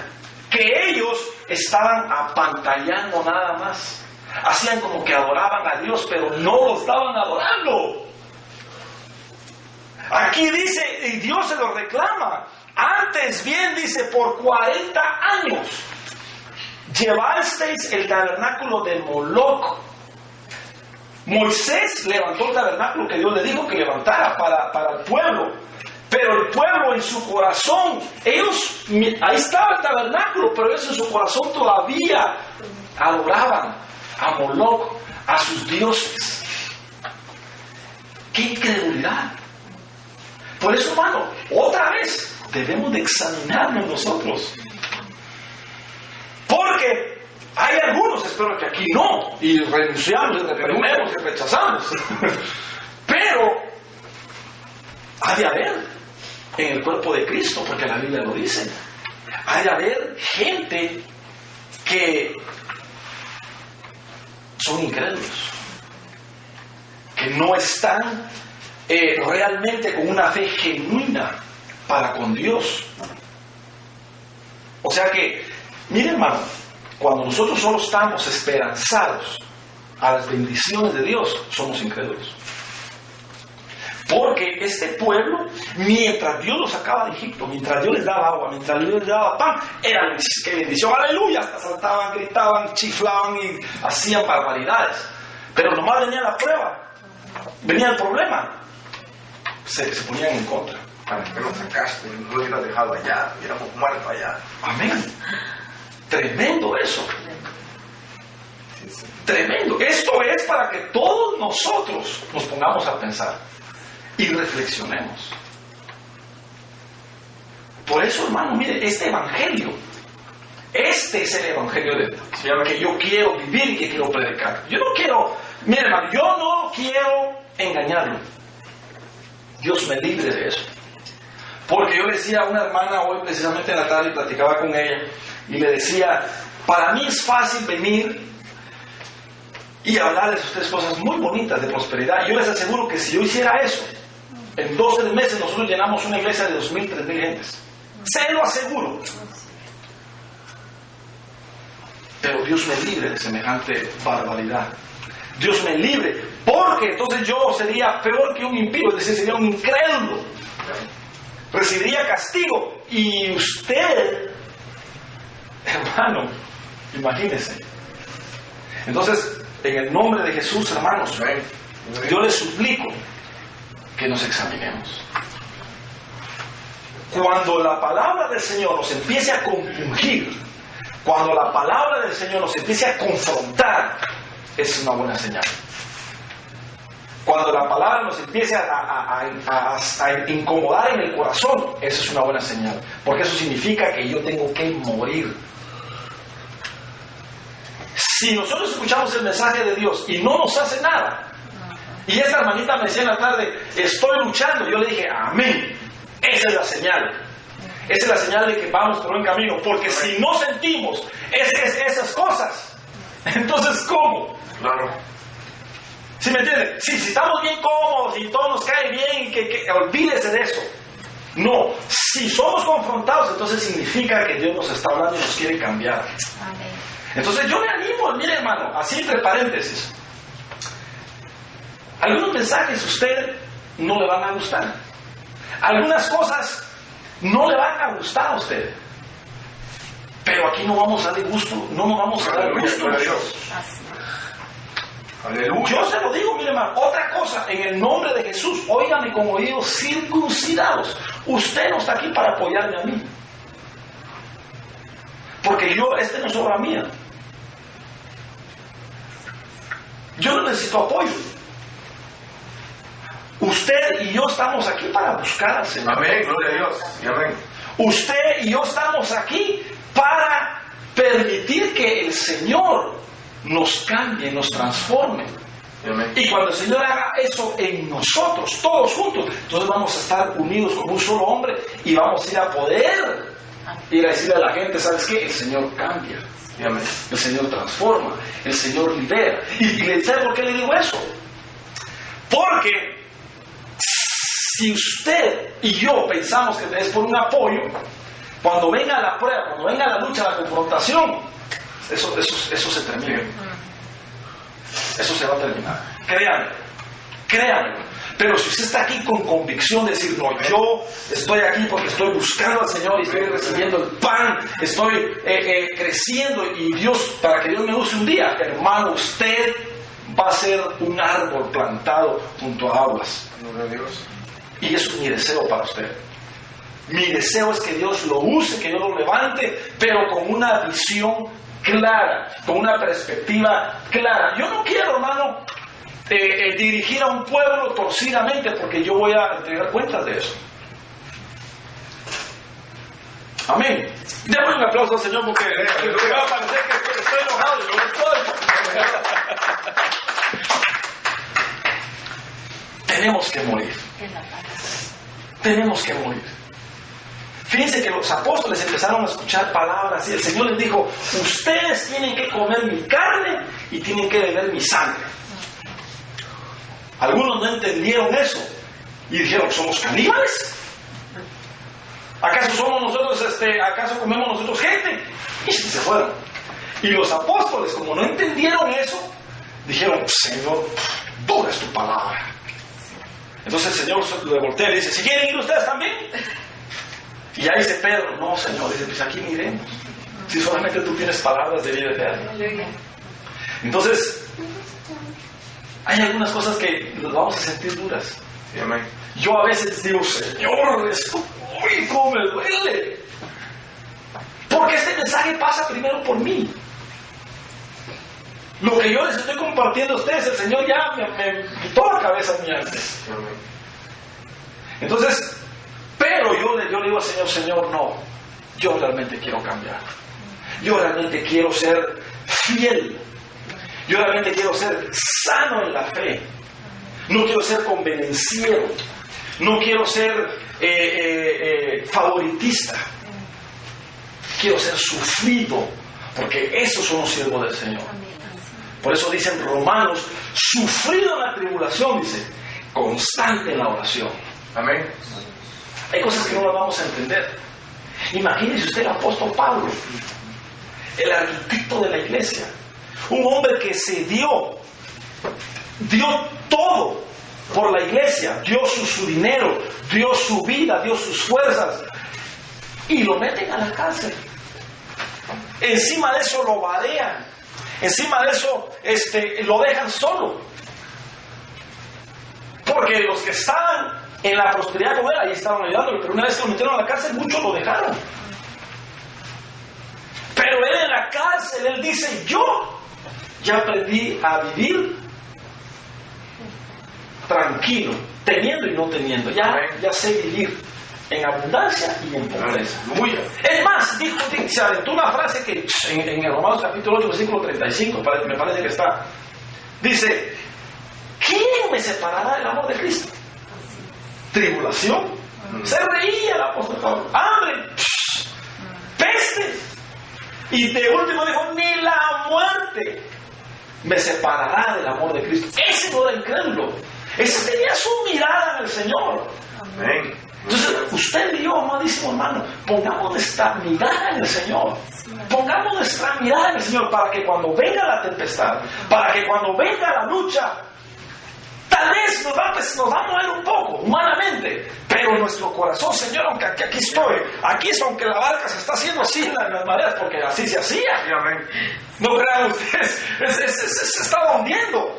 que ellos estaban apantallando nada más. Hacían como que adoraban a Dios, pero no lo estaban adorando. Aquí dice, y Dios se lo reclama. Antes bien, dice, por 40 años llevasteis el tabernáculo de Moloc. Moisés levantó el tabernáculo que Dios le dijo que levantara para el pueblo. Pero el pueblo en su corazón, ellos, ahí estaba el tabernáculo, pero ellos en su corazón todavía adoraban a Moloc, a sus dioses. ¡Qué incredulidad! Por eso, hermano, otra vez debemos de examinarnos nosotros. Porque hay algunos, espero que aquí no, y renunciamos, y reprimimos, y rechazamos. Pero ha de haber en el cuerpo de Cristo, porque la Biblia lo dice, ha de haber gente que son incrédulos, que no están realmente con una fe genuina para con Dios. O sea que, miren, hermano, cuando nosotros solo estamos esperanzados a las bendiciones de Dios, somos incrédulos. Porque este pueblo, mientras Dios los sacaba de Egipto, mientras Dios les daba agua, mientras Dios les daba pan, era que bendición, aleluya, hasta saltaban, gritaban, chiflaban y hacían barbaridades. Pero nomás venía la prueba, venía el problema, se ponían en contra. ¿Para qué nos sacaste? No lo hubieras dejado allá, hubiéramos muerto allá. Amén. Tremendo eso. Tremendo. Esto es para que todos nosotros nos pongamos a pensar y reflexionemos. Por eso, hermano, mire, este evangelio, este es el evangelio que yo quiero vivir y que quiero predicar. Yo no quiero, mire, hermano, yo no quiero engañarlo. Dios me libre de eso. Porque yo le decía a una hermana hoy, precisamente en la tarde, y platicaba con ella, y le decía, para mí es fácil venir y hablarles a ustedes cosas muy bonitas de prosperidad. Yo les aseguro que si yo hiciera eso, en 12 meses nosotros llenamos una iglesia de 2,000, 3,000 gentes. Se lo aseguro. Pero Dios me libre de semejante barbaridad. Dios me libre, porque entonces yo sería peor que un impío, es decir, sería un incrédulo. recibiría castigo. Y usted, hermano, imagínese. Entonces, en el nombre de Jesús, hermanos, yo les suplico que nos examinemos. Cuando la palabra del Señor nos empiece a compungir, cuando la palabra del Señor nos empiece a confrontar, es una buena señal. Cuando la palabra nos empiece a incomodar en el corazón, eso es una buena señal. Porque eso significa que yo tengo que morir. Si nosotros escuchamos el mensaje de Dios y no nos hace nada, y esta hermanita me decía en la tarde, estoy luchando, yo le dije, amén. Esa es la señal. Esa es la señal de que vamos por un camino. Porque si no sentimos esas cosas, entonces ¿cómo? Claro. ¿Sí me entienden? Si estamos bien cómodos y todo nos cae bien, olvídese de eso. No, si somos confrontados, entonces significa que Dios nos está hablando y nos quiere cambiar. Amén. Entonces yo le animo, mire hermano, así entre paréntesis. Algunos mensajes a usted no le van a gustar. Algunas cosas no le van a gustar a usted. Pero aquí no vamos a darle gusto, no nos vamos a dar gusto a Dios. Aleluya. Yo se lo digo, mire hermano, otra cosa, en el nombre de Jesús, óigame con oídos circuncidados. Usted no está aquí para apoyarme a mí. Porque no es obra mía. Yo no necesito apoyo. Usted y yo estamos aquí para buscar al Señor. Amén, gloria a Dios. Y amén. Usted y yo estamos aquí para permitir que el Señor nos cambie, nos transforme. Y amén. Y cuando el Señor haga eso en nosotros, todos juntos, entonces vamos a estar unidos como un solo hombre y vamos a ir a poder ir a decirle a la gente, ¿sabes qué? El Señor cambia. Y amén. El Señor transforma, el Señor libera. ¿Y sabe por qué le digo eso? Porque si usted y yo pensamos que es por un apoyo, cuando venga la prueba, cuando venga la lucha, la confrontación, eso se termina. Eso se va a terminar. Créanme. Pero si usted está aquí con convicción de decir, no, yo estoy aquí porque estoy buscando al Señor y estoy recibiendo el pan, estoy creciendo y Dios, para que Dios me use un día, hermano, usted va a ser un árbol plantado junto a aguas. Gloria a Dios. Y eso es mi deseo para usted. Mi deseo es que Dios lo use, que Dios lo levante, pero con una visión clara, con una perspectiva clara. Yo no quiero, hermano, dirigir a un pueblo torcidamente, porque yo voy a entregar cuentas de eso. Amén. Démosle un aplauso al Señor, porque me va a parecer que estoy enojado. Yo no estoy. Tenemos que morir. Tenemos que morir. Fíjense que los apóstoles empezaron a escuchar palabras y el Señor les dijo, ustedes tienen que comer mi carne y tienen que beber mi sangre. Algunos no entendieron eso y dijeron, ¿somos caníbales? ¿Acaso somos nosotros, acaso comemos nosotros gente? Y se fueron. Y los apóstoles, como no entendieron eso, dijeron, Señor, dura es tu palabra. Entonces el Señor le voltea y dice, ¿si quieren ir ustedes también? Y ahí dice Pedro, no Señor, dice, pues aquí miremos. Si solamente tú tienes palabras de vida eterna. Entonces, hay algunas cosas que nos vamos a sentir duras. Sí, amén. Yo a veces digo, Señor, esto, uy, cómo me duele. Porque este mensaje pasa primero por mí. Lo que yo les estoy compartiendo a ustedes, el Señor ya me quitó la cabeza a mí antes. Sí, amén. Entonces, pero yo le digo al Señor, Señor, no, yo realmente quiero cambiar. Yo realmente quiero ser fiel. Yo realmente quiero ser sano en la fe. No quiero ser convenenciero. No quiero ser favoritista. Quiero ser sufrido, porque esos son los siervos del Señor. Por eso dicen Romanos, sufrido en la tribulación, dice, constante en la oración. Amén. Hay cosas que no las vamos a entender. Imagínese usted el apóstol Pablo, el arquitecto de la iglesia, un hombre que se dio todo por la iglesia, dio su dinero, dio su vida, dio sus fuerzas, y lo meten a la cárcel. Encima de eso lo vadean, encima de eso lo dejan solo. Porque los que estaban en la prosperidad con él, ahí estaban ayudándolo, pero una vez que lo metieron a la cárcel, muchos lo dejaron. Pero él en la cárcel, él dice, yo ya aprendí a vivir tranquilo, teniendo y no teniendo. Ya sé vivir en abundancia y en pobreza. Es más, se aventó una frase que en Romanos capítulo 8, versículo 35, me parece que está. Dice, ¿quién me separará del amor de Cristo? ¿Tribulación? Se reía el apóstol Pablo. ¿Hambre? ¿Peste? Y de último dijo, ni la muerte me separará del amor de Cristo. Ese no era incrédulo. Ese tenía su mirada en el Señor. Amén. Entonces, usted y yo, amadísimo hermano, pongamos nuestra mirada en el Señor. Pongamos nuestra mirada en el Señor para que cuando venga la tempestad, para que cuando venga la lucha, tal vez nos va a mover un poco, humanamente, pero nuestro corazón, Señor, aunque aquí estoy, aunque la barca se está haciendo así en las maderas, porque así se hacía. No crean ustedes, se estaba hundiendo,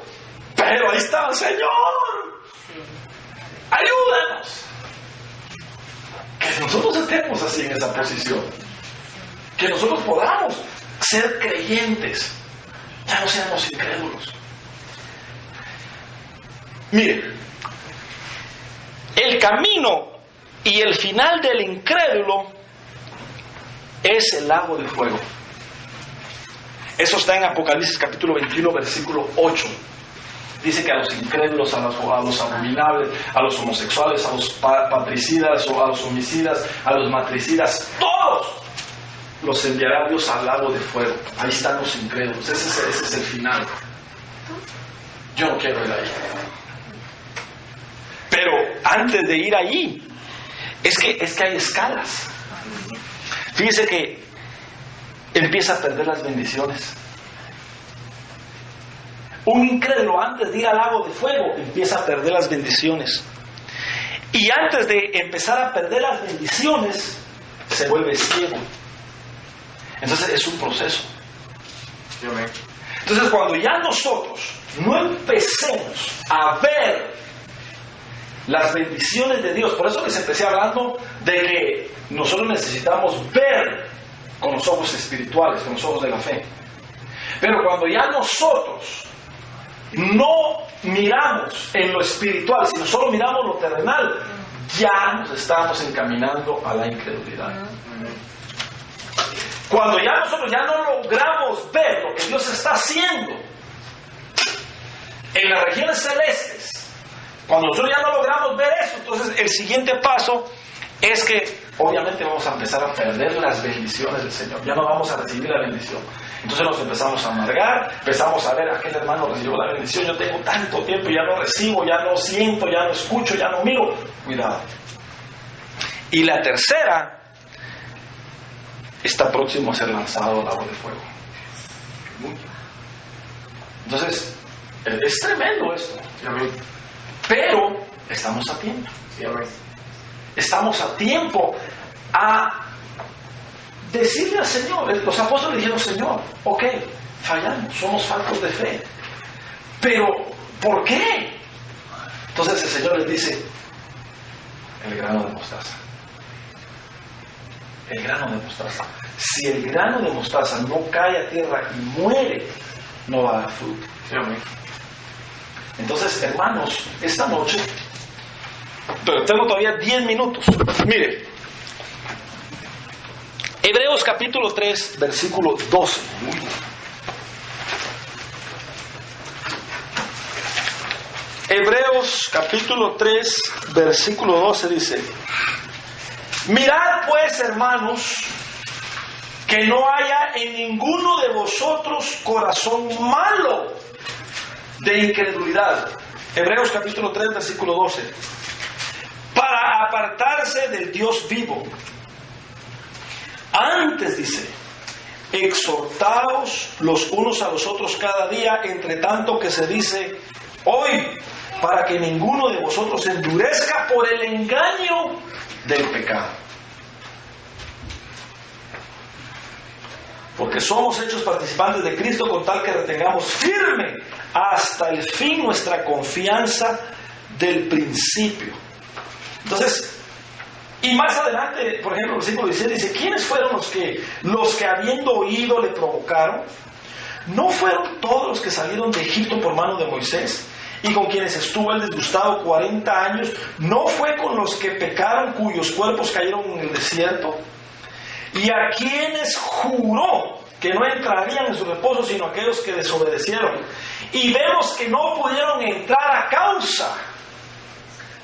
pero ahí estaba el Señor. Ayúdanos. Que nosotros estemos así en esa posición. Que nosotros podamos ser creyentes, ya no seamos incrédulos. Mire, el camino y el final del incrédulo es el lago de fuego. Eso está en Apocalipsis capítulo 21, versículo 8. Dice que a los incrédulos, a los abominables, a los homosexuales, a los patricidas o a los homicidas, a los matricidas, todos los enviará Dios al lago de fuego. Ahí están los incrédulos. Ese es el final. Yo no quiero ir ahí. Pero antes de ir ahí, es que hay escalas. Fíjese que empieza a perder las bendiciones. Un incrédulo antes de ir al lago de fuego empieza a perder las bendiciones. Y antes de empezar a perder las bendiciones, se vuelve ciego. Entonces es un proceso. Entonces cuando ya nosotros no empecemos a ver las bendiciones de Dios, por eso les empecé hablando de que nosotros necesitamos ver con los ojos espirituales, con los ojos de la fe. Pero cuando ya nosotros no miramos en lo espiritual, sino solo miramos lo terrenal, ya nos estamos encaminando a la incredulidad. Cuando ya nosotros ya no logramos ver lo que Dios está haciendo en las regiones celestes, cuando nosotros ya no logramos ver eso, entonces el siguiente paso es que obviamente vamos a empezar a perder las bendiciones del Señor. Ya no vamos a recibir la bendición. Entonces nos empezamos a amargar, empezamos a ver, aquel hermano recibió la bendición, yo tengo tanto tiempo, ya no recibo, ya no siento, ya no escucho, ya no miro. Cuidado. Y la tercera, está próximo a ser lanzado al lago de fuego. Entonces, es tremendo esto. Pero estamos a tiempo. Estamos a tiempo a decirle al Señor. Los apóstoles dijeron, Señor, ok, fallamos, somos faltos de fe, pero ¿por qué? Entonces el Señor les dice, el grano de mostaza. El grano de mostaza. Si el grano de mostaza no cae a tierra y muere, no va a dar fruto. Entonces, hermanos, esta noche, pero tengo todavía 10 minutos. Mire, Hebreos capítulo 3, versículo 12. Hebreos capítulo 3, versículo 12 dice: mirad pues, hermanos, que no haya en ninguno de vosotros corazón malo de incredulidad. Hebreos capítulo 3, versículo 12. Para apartarse del Dios vivo. Antes dice: exhortaos los unos a los otros cada día, entre tanto que se dice hoy, para que ninguno de vosotros se endurezca por el engaño del pecado. Porque somos hechos participantes de Cristo con tal que retengamos firme hasta el fin nuestra confianza del principio. Entonces, y más adelante, por ejemplo, el versículo 16 dice, ¿quiénes fueron los que habiendo oído le provocaron? ¿No fueron todos los que salieron de Egipto por mano de Moisés y con quienes estuvo el disgustado 40 años? ¿No fue con los que pecaron cuyos cuerpos cayeron en el desierto? Y a quienes juró que no entrarían en su reposo sino aquellos que desobedecieron. Y vemos que no pudieron entrar a causa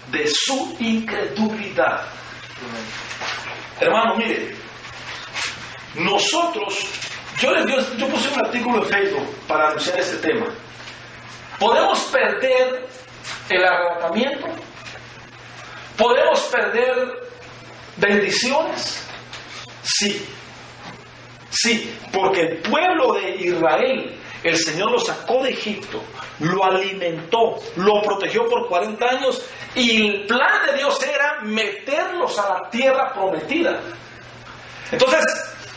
de su incredulidad. Hermano, mire, nosotros, yo puse un artículo en Facebook para anunciar este tema. ¿Podemos perder el arrebatamiento? ¿Podemos perder bendiciones? Sí, porque el pueblo de Israel, el Señor lo sacó de Egipto, lo alimentó, lo protegió por 40 años y el plan de Dios era meterlos a la tierra prometida. Entonces,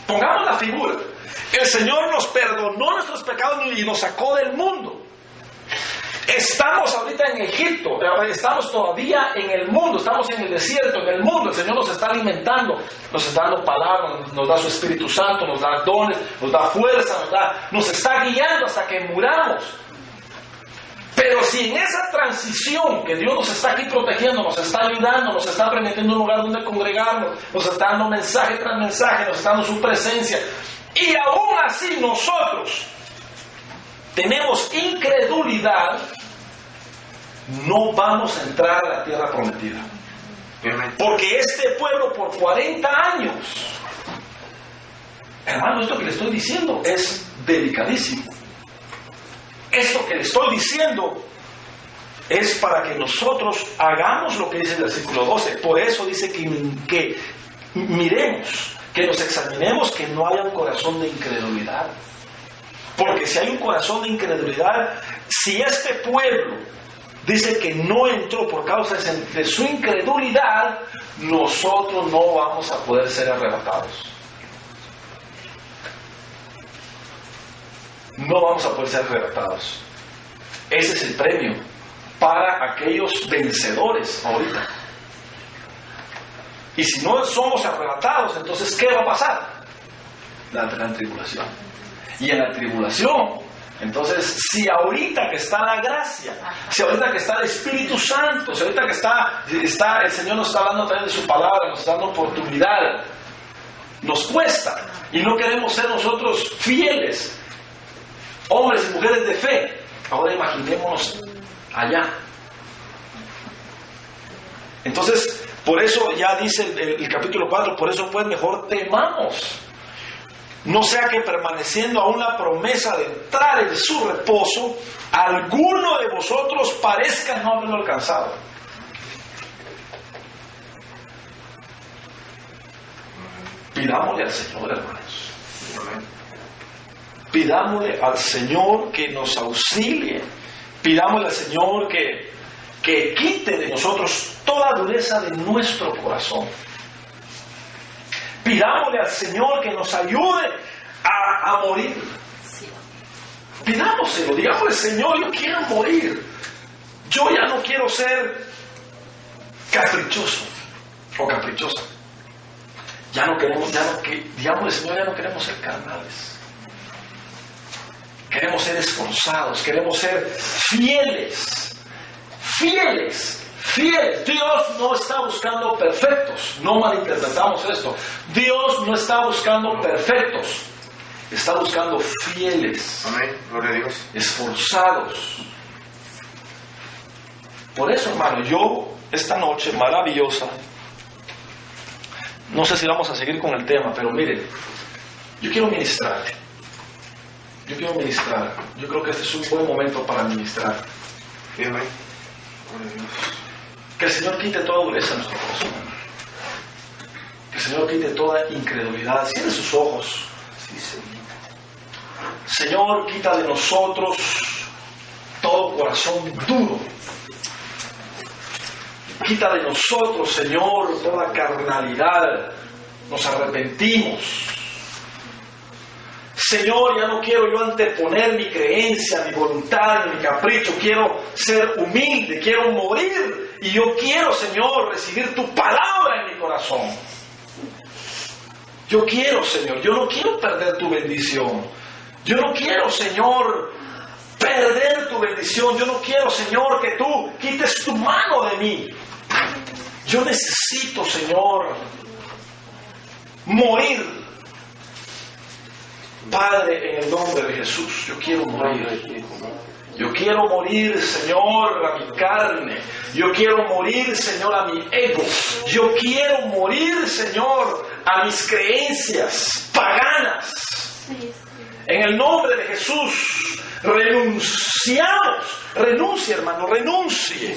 pongamos la figura. El Señor nos perdonó nuestros pecados y nos sacó del mundo. Estamos ahorita en Egipto, estamos todavía en el mundo, estamos en el desierto, en el mundo. El Señor nos está alimentando, nos está dando palabras, nos da su Espíritu Santo, nos da dones, nos da fuerza, nos está guiando hasta que muramos. Pero si en esa transición que Dios nos está aquí protegiendo, nos está ayudando, nos está permitiendo un lugar donde congregarnos, nos está dando mensaje tras mensaje, nos está dando su presencia, y aún así nosotros tenemos incredulidad, no vamos a entrar a la tierra prometida. Porque este pueblo por 40 años, hermano, esto que le estoy diciendo es delicadísimo. Esto que le estoy diciendo es para que nosotros hagamos lo que dice el versículo 12. Por eso dice que miremos, que nos examinemos, que no haya un corazón de incredulidad. Porque si hay un corazón de incredulidad, si este pueblo dice que no entró por causa de su incredulidad, nosotros no vamos a poder ser arrebatados. No vamos a poder ser arrebatados. Ese es el premio para aquellos vencedores ahorita. Y si no somos arrebatados, entonces ¿qué va a pasar? La gran tribulación. Y en la tribulación, entonces, si ahorita que está la gracia, si ahorita que está el Espíritu Santo, si ahorita que está el Señor nos está hablando a través de su palabra, nos está dando oportunidad, nos cuesta, y no queremos ser nosotros fieles, hombres y mujeres de fe. Ahora imaginémonos allá. Entonces, por eso ya dice el capítulo 4, por eso pues mejor temamos. No sea que permaneciendo aún la promesa de entrar en su reposo, alguno de vosotros parezca no haberlo alcanzado. Pidámosle al Señor, hermanos. Pidámosle al Señor que nos auxilie. Pidámosle al Señor que quite de nosotros toda dureza de nuestro corazón. Pidámosle al Señor que nos ayude a morir. Pidámoselo, digámosle: Señor, yo quiero morir. Yo ya no quiero ser caprichoso o caprichosa. Digámosle: Señor, ya no queremos ser carnales. Queremos ser esforzados, queremos ser fieles. Fieles. Dios no está buscando perfectos. No malinterpretamos esto. Dios no está buscando perfectos. Está buscando fieles. Amén. Gloria a Dios. Esforzados. Por eso, hermano, yo esta noche maravillosa, no sé si vamos a seguir con el tema, pero miren, yo quiero ministrar. Yo creo que este es un buen momento para ministrar. Amén. Gloria a Dios. Que el Señor quite toda dureza en nuestro corazón. Que el Señor quite toda incredulidad. Cierre sus ojos. Sí, Señor. Señor, quita de nosotros todo corazón duro. Quita de nosotros, Señor, toda carnalidad. Nos arrepentimos. Señor, ya no quiero yo anteponer mi creencia, mi voluntad, mi capricho. Quiero ser humilde, quiero morir. Y yo quiero, Señor, recibir tu palabra en mi corazón. Yo quiero, Señor, yo no quiero perder tu bendición. Yo no quiero, Señor, perder tu bendición. Yo no quiero, Señor, que tú quites tu mano de mí. Yo necesito, Señor, morir. Padre, en el nombre de Jesús, yo quiero morir. Yo quiero morir, Señor, a mi carne. Yo quiero morir, Señor, a mi ego. Yo quiero morir, Señor, a mis creencias paganas. En el nombre de Jesús, renunciamos. Renuncia, hermano, renuncie.